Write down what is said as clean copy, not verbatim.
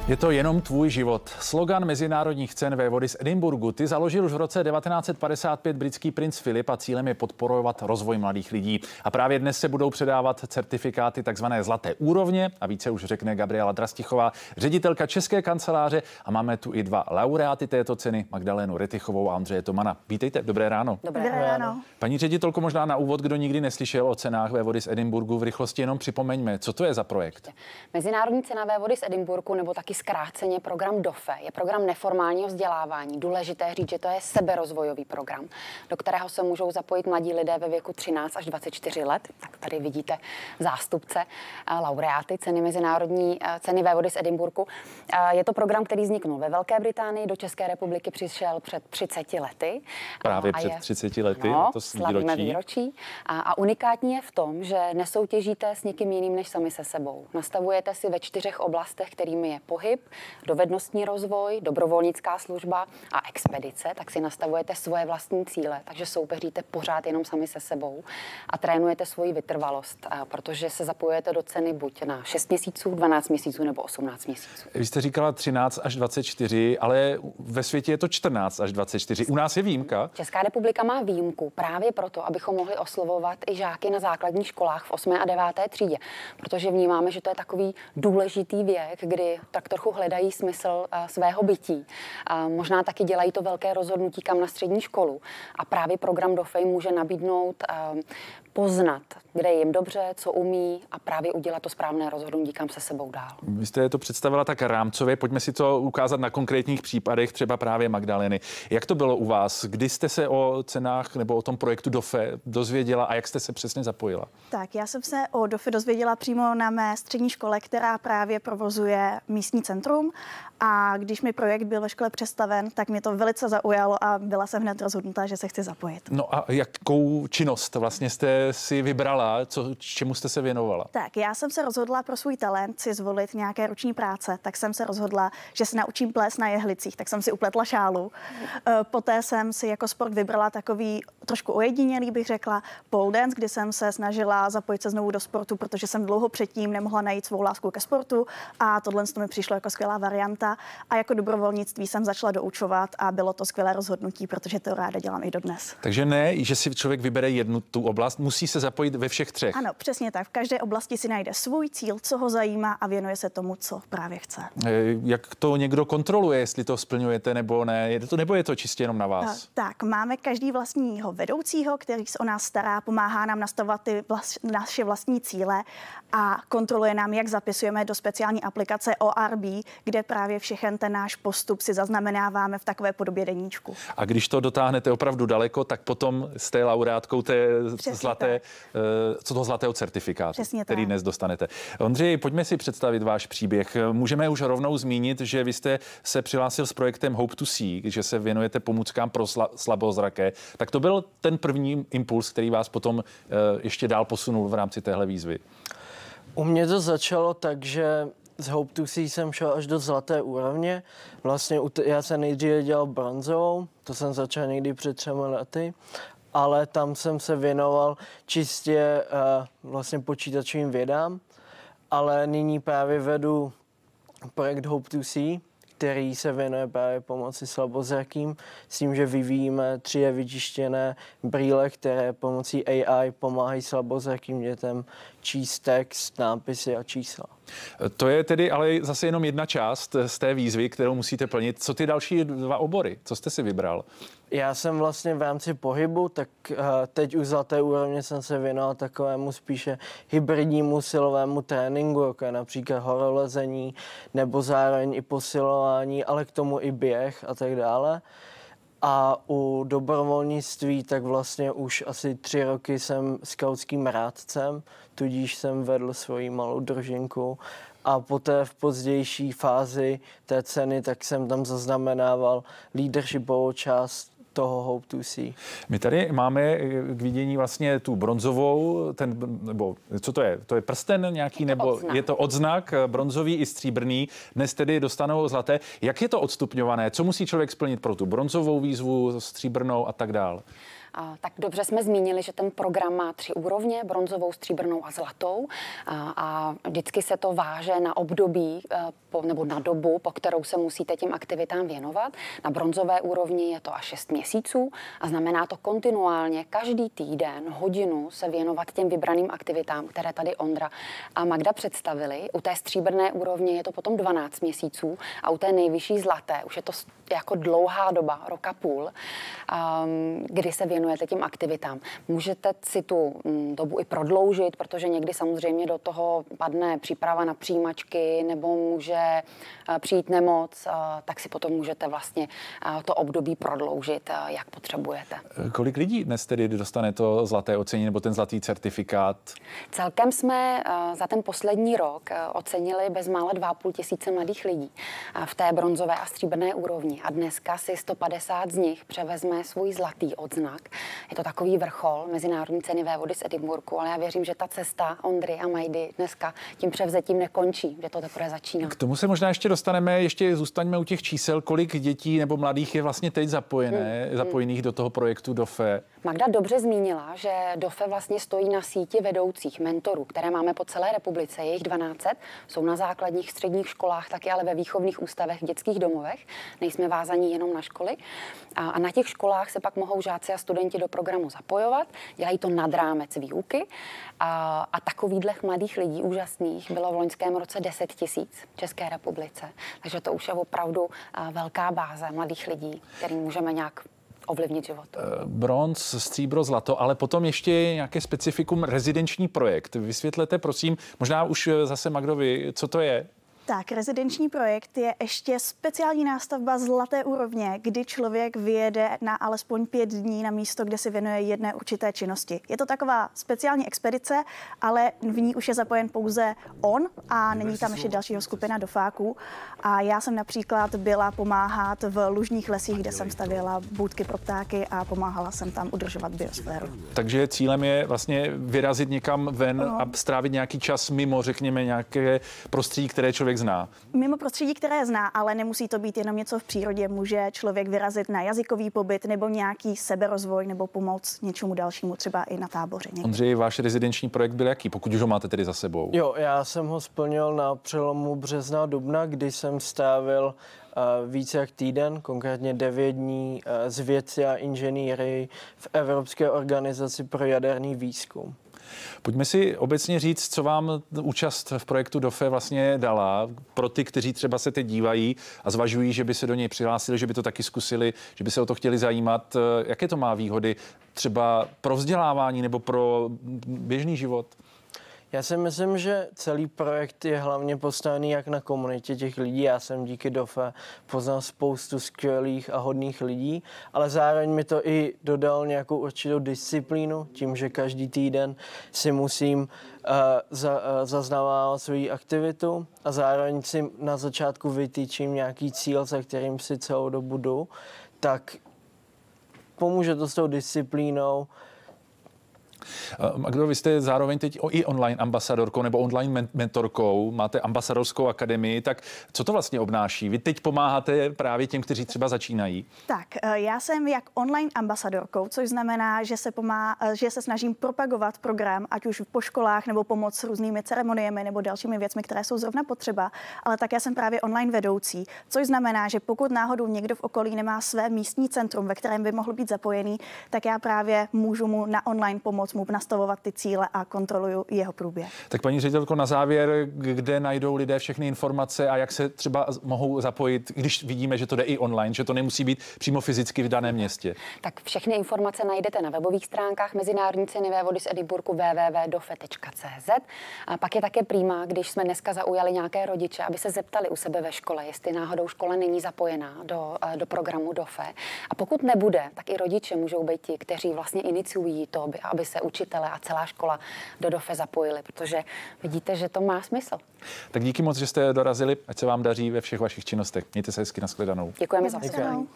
Je to jenom tvůj život. Slogan mezinárodních cen vévody z Edinburghu ty založil už v roce 1955 britský princ Filip a cílem je podporovat rozvoj mladých lidí. A právě dnes se budou předávat certifikáty takzvané zlaté úrovně a více už řekne Gabriela Drastichová, ředitelka České kanceláře, a máme tu i dva laureáty této ceny, Magdalénu Rettichovou a Ondřeje Tomana. Vítejte, dobré ráno. Dobré ráno. Paní ředitelko, možná na úvod, kdo nikdy neslyšel o cenách vévody z Edinburghu, v rychlosti jenom připomeňme, co to je za projekt. Mezinárodní cena vévody z Edinburghu, nebo taky zkráceně program DOFE, je program neformálního vzdělávání. Důležité říct, že to je seberozvojový program, do kterého se můžou zapojit mladí lidé ve věku 13 až 24 let. Tak tady vidíte zástupce laureáty ceny mezinárodní ceny vévody z Edinburghu. Je to program, který vzniknul ve Velké Británii, do České republiky přišel před 30 lety. Právě před 30 lety, no, to slavíme výročí. A unikátní je v tom, že nesoutěžíte s nikým jiným než sami se sebou. Nastavujete si ve 4 oblastech, kterými je pohyb, dovednostní rozvoj, dobrovolnická služba a expedice, tak si nastavujete svoje vlastní cíle, takže soupeříte pořád jenom sami se sebou a trénujete svoji vytrvalost, protože se zapojujete do ceny buď na 6 měsíců, 12 měsíců nebo 18 měsíců. Vy jste říkala 13 až 24, ale ve světě je to 14 až 24. U nás je výjimka. Česká republika má výjimku právě proto, abychom mohli oslovovat i žáky na základních školách v 8. a 9. třídě, protože vnímáme, že to je takový důležitý věk, kdy tak trochu hledají smysl svého bytí. Možná taky dělají to velké rozhodnutí, kam na střední školu. A právě program DOFE může nabídnout poznat, kde je jim dobře, co umí a právě udělat to správné rozhodnutí, kam se sebou dál. Vy jste to představila tak rámcově, pojďme si to ukázat na konkrétních případech, třeba právě Magdalény. Jak to bylo u vás? Kdy jste se o cenách nebo o tom projektu DOFE dozvěděla a jak jste se přesně zapojila? Tak, já jsem se o DOFE dozvěděla přímo na mé střední škole, která právě provozuje místní centrum, a když mi projekt byl ve škole představen, tak mě to velice zaujalo a byla jsem hned rozhodnutá, že se chci zapojit. No a jakou činnost vlastně jste si vybrala, čemu jste se věnovala? Tak, já jsem se rozhodla pro svůj talent si zvolit nějaké ruční práce, tak jsem se rozhodla, že se naučím plést na jehlicích, tak jsem si upletla šálu. Poté jsem si jako sport vybrala takový trošku ojedinělý, bych řekla, pole dance, kdy jsem se snažila zapojit se znovu do sportu, protože jsem dlouho předtím nemohla najít svou lásku ke sportu a tohle mi přišlo jako skvělá varianta. A jako dobrovolnictví jsem začala doučovat a bylo to skvělé rozhodnutí, protože to ráda dělám i dodnes. Takže ne, že si člověk vybere jednu tu oblast, musí se zapojit ve všech 3. Ano, přesně tak. V každé oblasti si najde svůj cíl, co ho zajímá a věnuje se tomu, co právě chce. Jak to někdo kontroluje, jestli to splňujete nebo ne? Nebo je to čistě jenom na vás? Tak, máme každý vlastního vedoucího, který se o nás stará, pomáhá nám nastavovat naše vlastní cíle a kontroluje nám, jak zapisujeme do speciální aplikace ORB, kde právě všechen ten náš postup si zaznamenáváme v takové podobě deníčku. A když to dotáhnete opravdu daleko, tak potom jste laureátkou té zlatého certifikátu, který dnes dostanete. Ondřej, pojďme si představit váš příběh. Můžeme už rovnou zmínit, že vy jste se přihlásil s projektem Hope to See, že se věnujete pomůckám pro slabozraké. Tak to byl ten první impuls, který vás potom ještě dál posunul v rámci téhle výzvy. U mě to začalo tak, že z Hope to See jsem šel až do zlaté úrovně. Vlastně já jsem nejdříve dělal bronzovou, to jsem začal někdy před 3 lety, ale tam jsem se věnoval čistě vlastně počítačovým vědám, ale nyní právě vedu projekt Hope to See, který se věnuje právě pomoci slabozrakým s tím, že vyvíjíme 3D vytištěné brýle, které pomocí AI pomáhají slabozrakým dětem číst text, nápisy a čísla. To je tedy ale zase jenom jedna část z té výzvy, kterou musíte plnit. Co ty další 2 obory? Co jste si vybral? Já jsem vlastně v rámci pohybu, tak teď u zlaté úrovně jsem se věnoval takovému spíše hybridnímu silovému tréninku, jako je například horolezení nebo zároveň i posilování, ale k tomu i běh a tak dále. A u dobrovolnictví tak vlastně už asi 3 roky jsem skautským rádcem, tudíž jsem vedl svoji malou družinku. A poté v pozdější fázi té ceny tak jsem tam zaznamenával leadershipovou část toho Hope to See. My tady máme k vidění vlastně tu bronzovou, nebo co to je? To je prsten nějaký, nebo je to odznak bronzový i stříbrný. Dnes tedy dostanou zlaté. Jak je to odstupňované? Co musí člověk splnit pro tu bronzovou výzvu, stříbrnou a tak dál? Tak dobře jsme zmínili, že ten program má 3 úrovně, bronzovou, stříbrnou a zlatou. A vždycky se to váže na období nebo na dobu, po kterou se musíte těm aktivitám věnovat. Na bronzové úrovni je to až 6 měsíců a znamená to kontinuálně každý týden hodinu se věnovat těm vybraným aktivitám, které tady Ondra a Magda představili. U té stříbrné úrovně je to potom 12 měsíců a u té nejvyšší zlaté už je to jako dlouhá doba, rok a půl, kdy se věnujete těm aktivitám. Můžete si tu dobu i prodloužit, protože někdy samozřejmě do toho padne příprava na přijímačky nebo může přijít nemoc, tak si potom můžete vlastně to období prodloužit, jak potřebujete. Kolik lidí dnes tedy dostane to zlaté ocenění nebo ten zlatý certifikát? Celkem jsme za ten poslední rok ocenili bezmála 2,5 tisíce mladých lidí v té bronzové a stříbrné úrovni. A dneska si 150 z nich převezme svůj zlatý odznak. Je to takový vrchol Mezinárodní ceny vévody z Edinburghu, ale já věřím, že ta cesta Ondry a Majdy dneska tím převzetím nekončí, že to teprve začíná. K tomu se možná ještě dostaneme, ještě zůstaňme u těch čísel, kolik dětí nebo mladých je vlastně teď zapojených do toho projektu DOFE. Magda dobře zmínila, že DOFE vlastně stojí na síti vedoucích mentorů, které máme po celé republice, je jich 1200, jsou na základních, středních školách, taky ale ve výchovných ústavech, v dětských domovech. Nejsme vázaní jenom na školy. A na těch školách se pak mohou žáci a studenti do programu zapojovat, dělají to nad rámec výuky. A takovýchhle mladých lidí úžasných bylo v loňském roce 10 000 v České republice. Takže to už je opravdu velká báze mladých lidí, kterým můžeme nějak ovlivnit život. Bronz, stříbro, zlato, ale potom ještě nějaké specifikum rezidenční projekt. Vysvětlete, prosím, možná už zase Magdovi, co to je? Tak, rezidenční projekt je ještě speciální nástavba zlaté úrovně, kdy člověk vyjede na alespoň 5 dní na místo, kde si věnuje jedné určité činnosti. Je to taková speciální expedice, ale v ní už je zapojen pouze on a není tam ještě dalšího skupina dofáků. A já jsem například byla pomáhat v lužních lesích, kde jsem stavěla budky pro ptáky a pomáhala jsem tam udržovat biosféru. Takže cílem je vlastně vyrazit někam ven a strávit nějaký čas mimo, řekněme, nějaké prostředí, které člověk zná. Mimo prostředí, které zná, ale nemusí to být jenom něco v přírodě. Může člověk vyrazit na jazykový pobyt nebo nějaký seberozvoj nebo pomoc něčemu dalšímu, třeba i na táboře. Ondřej, váš rezidenční projekt byl jaký, pokud už ho máte tedy za sebou? Jo, já jsem ho splnil na přelomu března a dubna, kdy jsem strávil více jak týden, konkrétně 9 dní s vědci a inženýry v Evropské organizaci pro jaderný výzkum. Pojďme si obecně říct, co vám účast v projektu DOFE vlastně dala pro ty, kteří třeba se teď dívají a zvažují, že by se do něj přihlásili, že by to taky zkusili, že by se o to chtěli zajímat. Jaké to má výhody třeba pro vzdělávání nebo pro běžný život? Já si myslím, že celý projekt je hlavně postavený jak na komunitě těch lidí. Já jsem díky DOFE poznal spoustu skvělých a hodných lidí, ale zároveň mi to i dodal nějakou určitou disciplínu, tím, že každý týden si musím zaznamenávat svou aktivitu a zároveň si na začátku vytýčím nějaký cíl, za kterým si celou dobu jdu, tak pomůže to s tou disciplínou. Magdo, vy jste zároveň teď i online ambasadorkou nebo online mentorkou, máte ambasadorskou akademii, tak co to vlastně obnáší? Vy teď pomáháte právě těm, kteří třeba začínají? Tak, já jsem jak online ambasadorkou, což znamená, že se snažím propagovat program, ať už po školách nebo pomoct s různými ceremoniemi nebo dalšími věcmi, které jsou zrovna potřeba, ale také jsem právě online vedoucí, což znamená, že pokud náhodou někdo v okolí nemá své místní centrum, ve kterém by mohl být zapojený, tak já právě můžu mu na online pomoct mu nastavovat ty cíle a kontroluju jeho průběh. Tak paní ředitelko, na závěr, kde najdou lidé všechny informace a jak se třeba mohou zapojit, když vidíme, že to jde i online, že to nemusí být přímo fyzicky v daném městě? Tak všechny informace najdete na webových stránkách Mezinárodní ceny vévody z Edinburghu www.dofe.cz. A pak je také prima, když jsme dneska zaujali nějaké rodiče, aby se zeptali u sebe ve škole, jestli náhodou škola není zapojená do programu DOFE. A pokud nebude, tak i rodiče můžou být ti, kteří vlastně iniciují to, aby se učitelé a celá škola do DOFE zapojili, protože vidíte, že to má smysl. Tak díky moc, že jste dorazili, ať se vám daří ve všech vašich činnostech. Mějte se hezky, nashledanou. Děkujeme za pozvání.